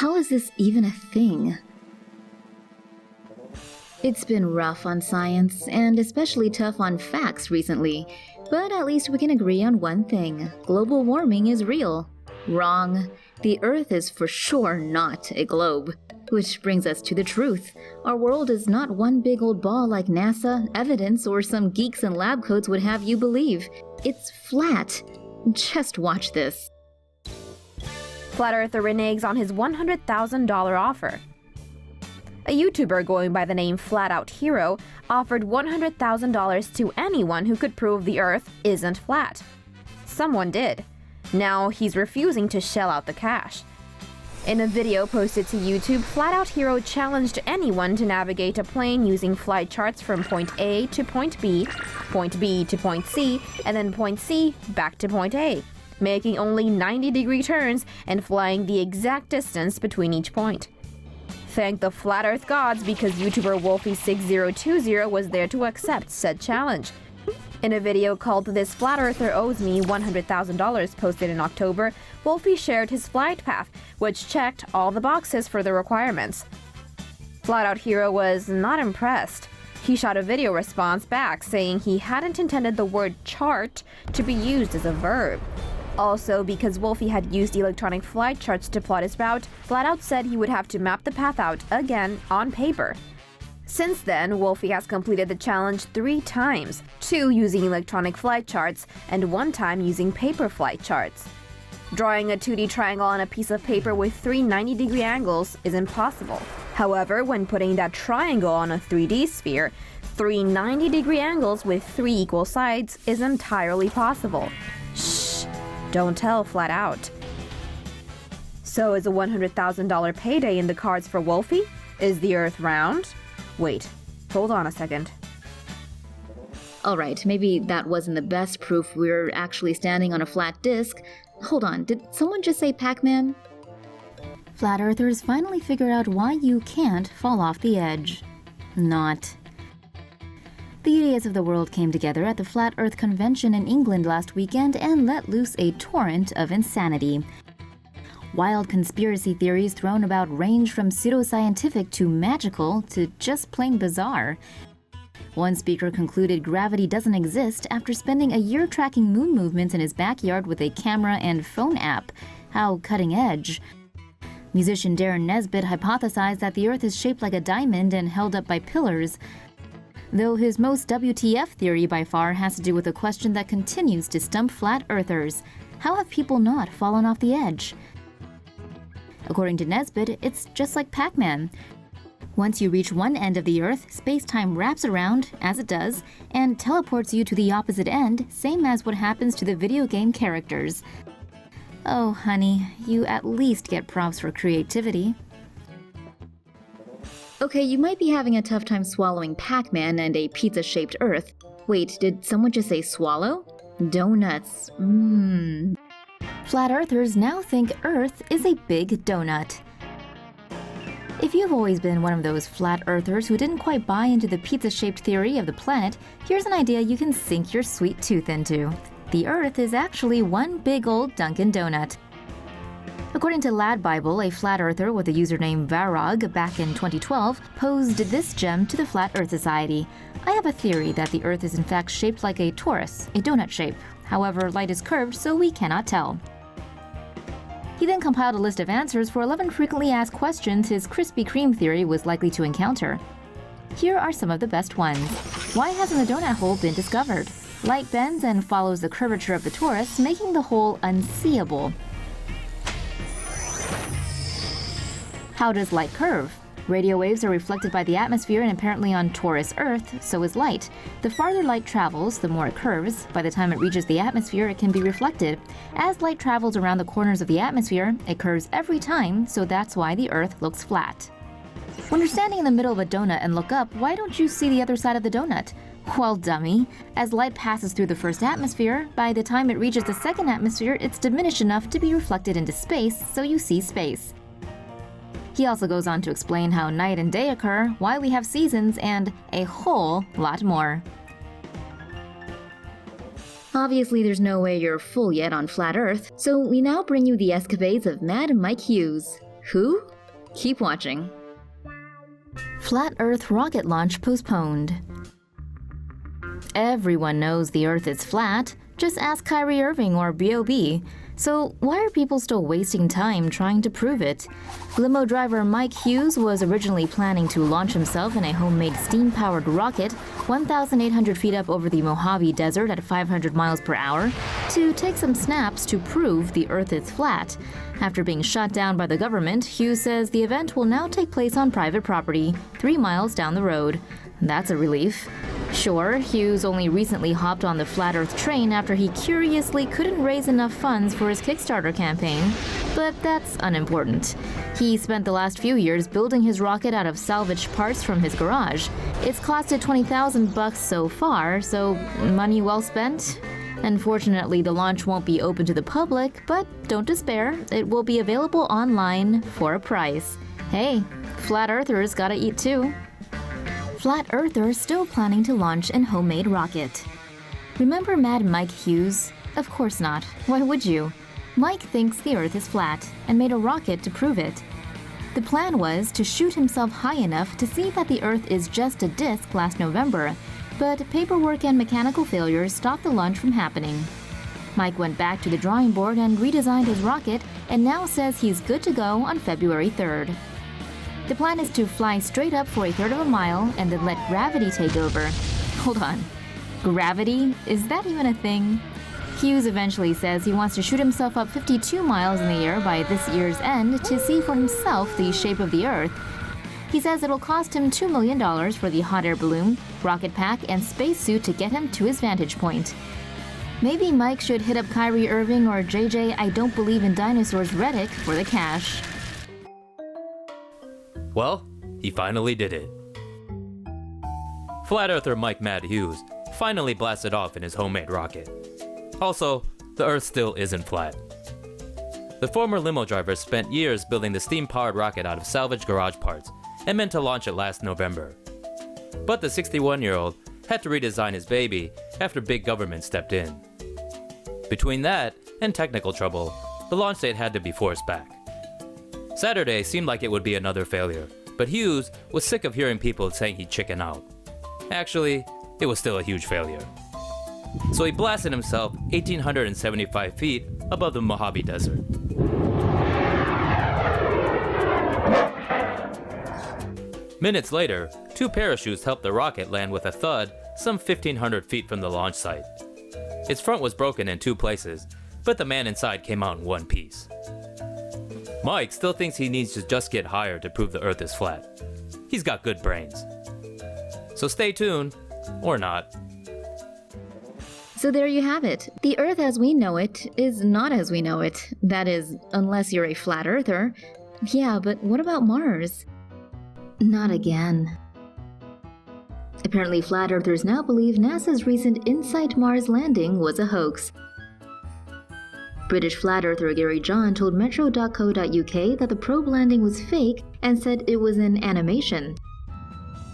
How is this even a thing? It's been rough on science, and especially tough on facts recently, but at least we can agree on one thing: global warming is real. Wrong. The Earth is for sure not a globe. Which brings us to the truth. Our world is not one big old ball like NASA, evidence, or some geeks in lab coats would have you believe. It's flat. Just watch this. Flat Earther reneges on his $100,000 offer. A YouTuber going by the name Flat Out Hero offered $100,000 to anyone who could prove the Earth isn't flat. Someone did. Now he's refusing to shell out the cash. In a video posted to YouTube, Flat Out Hero challenged anyone to navigate a plane using flight charts from point A to point B to point C, and then point C back to point A, making only 90-degree turns and flying the exact distance between each point. Thank the Flat Earth gods because YouTuber Wolfie6020 was there to accept said challenge. In a video called "This Flat Earther Owes Me $100,000" posted in October, Wolfie shared his flight path, which checked all the boxes for the requirements. Flat Out Hero was not impressed. He shot a video response back saying he hadn't intended the word chart to be used as a verb. Also, because Wolfie had used electronic flight charts to plot his route, Flat Out said he would have to map the path out again on paper. Since then, Wolfie has completed the challenge 3 times, 2 using electronic flight charts and 1 time using paper flight charts. Drawing a 2D triangle on a piece of paper with 3 90-degree angles is impossible. However, when putting that triangle on a 3D sphere, 3 90-degree angles with 3 equal sides is entirely possible. Shh, don't tell Flat Out. So is a $100,000 payday in the cards for Wolfie? Is the Earth round? Wait, hold on a second. Alright, maybe that wasn't the best proof we're actually standing on a flat disk. Hold on, did someone just say Pac-Man? Flat Earthers finally figure out why you can't fall off the edge. Not. The idiots of the world came together at the Flat Earth Convention in England last weekend and let loose a torrent of insanity. Wild conspiracy theories thrown about range from pseudoscientific to magical to just plain bizarre. One speaker concluded gravity doesn't exist after spending a year tracking moon movements in his backyard with a camera and phone app. How cutting edge. Musician Darren Nesbitt hypothesized that the Earth is shaped like a diamond and held up by pillars, though his most WTF theory by far has to do with a question that continues to stump Flat Earthers. How have people not fallen off the edge? According to Nesbitt, it's just like Pac-Man. Once you reach one end of the Earth, space-time wraps around, as it does, and teleports you to the opposite end, same as what happens to the video game characters. Oh, honey, you at least get props for creativity. Okay, you might be having a tough time swallowing Pac-Man and a pizza-shaped Earth. Wait, did someone just say swallow? Doughnuts. Flat Earthers now think Earth is a big donut. If you've always been one of those Flat Earthers who didn't quite buy into the pizza-shaped theory of the planet, here's an idea you can sink your sweet tooth into. The Earth is actually one big old Dunkin' Donut. According to Lad Bible, a Flat Earther with the username Varog back in 2012 posed this gem to the Flat Earth Society. I have a theory that the Earth is in fact shaped like a torus, a donut shape. However, light is curved, so we cannot tell. He then compiled a list of answers for 11 frequently asked questions his Krispy Kreme theory was likely to encounter. Here are some of the best ones. Why hasn't the donut hole been discovered? Light bends and follows the curvature of the torus, making the hole unseeable. How does light curve? Radio waves are reflected by the atmosphere and apparently on torus Earth, so is light. The farther light travels, the more it curves. By the time it reaches the atmosphere, it can be reflected. As light travels around the corners of the atmosphere, it curves every time, so that's why the Earth looks flat. When you're standing in the middle of a donut and look up, why don't you see the other side of the donut? Well, dummy. As light passes through the first atmosphere, by the time it reaches the second atmosphere, it's diminished enough to be reflected into space, so you see space. He also goes on to explain how night and day occur, why we have seasons, and a whole lot more. Obviously, there's no way you're full yet on Flat Earth, so we now bring you the escapades of Mad Mike Hughes. Who? Keep watching. Flat Earth rocket launch postponed. Everyone knows the Earth is flat. Just ask Kyrie Irving or B.O.B. So why are people still wasting time trying to prove it? Limo driver Mike Hughes was originally planning to launch himself in a homemade steam-powered rocket 1,800 feet up over the Mojave Desert at 500 miles per hour to take some snaps to prove the Earth is flat. After being shot down by the government, Hughes says the event will now take place on private property, 3 miles down the road. That's a relief. Sure, Hughes only recently hopped on the Flat Earth train after he curiously couldn't raise enough funds for his Kickstarter campaign, but that's unimportant. He spent the last few years building his rocket out of salvaged parts from his garage. It's costed $20,000 so far, so money well spent. Unfortunately, the launch won't be open to the public, but don't despair, it will be available online for a price. Hey, Flat Earthers gotta eat too. Flat Earthers still planning to launch an homemade rocket. Remember Mad Mike Hughes? Of course not. Why would you? Mike thinks the Earth is flat and made a rocket to prove it. The plan was to shoot himself high enough to see that the Earth is just a disc last November, but paperwork and mechanical failures stopped the launch from happening. Mike went back to the drawing board and redesigned his rocket and now says he's good to go on February 3rd. The plan is to fly straight up for a third of a mile and then let gravity take over. Hold on. Gravity? Is that even a thing? Hughes eventually says he wants to shoot himself up 52 miles in the air by this year's end to see for himself the shape of the Earth. He says it'll cost him $2 million for the hot air balloon, rocket pack, and spacesuit to get him to his vantage point. Maybe Mike should hit up Kyrie Irving or JJ I Don't Believe in Dinosaurs Reddick for the cash. Well, he finally did it. Flat Earther Mike Mad Hughes finally blasted off in his homemade rocket. Also, the Earth still isn't flat. The former limo driver spent years building the steam-powered rocket out of salvaged garage parts and meant to launch it last November. But the 61-year-old had to redesign his baby after big government stepped in. Between that and technical trouble, the launch date had to be forced back. Saturday seemed like it would be another failure, but Hughes was sick of hearing people saying he'd chicken out. Actually, it was still a huge failure. So he blasted himself 1,875 feet above the Mojave Desert. Minutes later, 2 parachutes helped the rocket land with a thud some 1,500 feet from the launch site. Its front was broken in 2 places, but the man inside came out in one piece. Mike still thinks he needs to just get higher to prove the Earth is flat. He's got good brains. So stay tuned, or not. So there you have it. The Earth as we know it is not as we know it. That is, unless you're a flat earther. Yeah, but what about Mars? Not again. Apparently, flat earthers now believe NASA's recent InSight Mars landing was a hoax. British flat earther Gary John told metro.co.uk that the probe landing was fake and said it was an animation.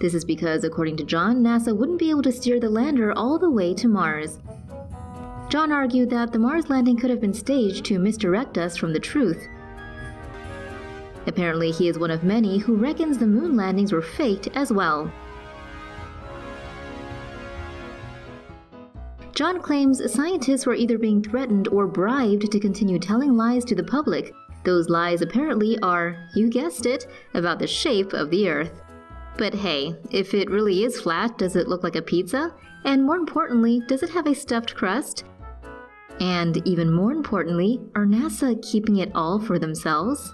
This is because, according to John, NASA wouldn't be able to steer the lander all the way to Mars. John argued that the Mars landing could have been staged to misdirect us from the truth. Apparently, he is one of many who reckons the moon landings were faked as well. John claims scientists were either being threatened or bribed to continue telling lies to the public. Those lies apparently are, you guessed it, about the shape of the Earth. But hey, if it really is flat, does it look like a pizza? And more importantly, does it have a stuffed crust? And even more importantly, are NASA keeping it all for themselves?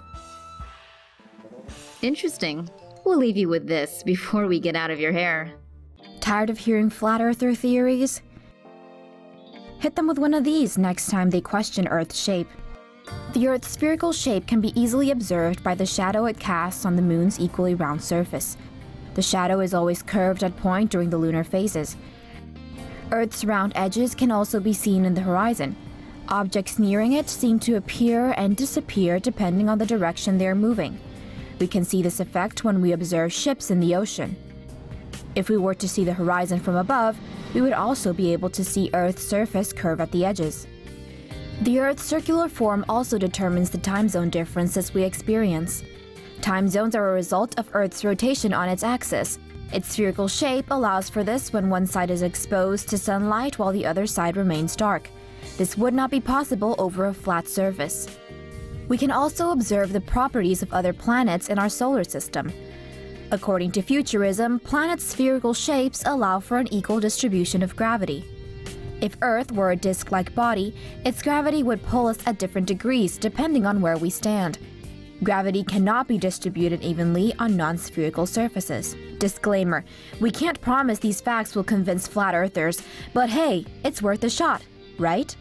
Interesting. We'll leave you with this before we get out of your hair. Tired of hearing flat earther theories? Hit them with one of these next time they question Earth's shape. The Earth's spherical shape can be easily observed by the shadow it casts on the moon's equally round surface. The shadow is always curved at point during the lunar phases. Earth's round edges can also be seen in the horizon. Objects nearing it seem to appear and disappear depending on the direction they are moving. We can see this effect when we observe ships in the ocean. If we were to see the horizon from above, we would also be able to see Earth's surface curve at the edges. The Earth's circular form also determines the time zone differences we experience. Time zones are a result of Earth's rotation on its axis. Its spherical shape allows for this when one side is exposed to sunlight while the other side remains dark. This would not be possible over a flat surface. We can also observe the properties of other planets in our solar system. According to futurism, planets' spherical shapes allow for an equal distribution of gravity. If Earth were a disc-like body, its gravity would pull us at different degrees depending on where we stand. Gravity cannot be distributed evenly on non-spherical surfaces. Disclaimer: we can't promise these facts will convince flat earthers, but hey, it's worth a shot, right?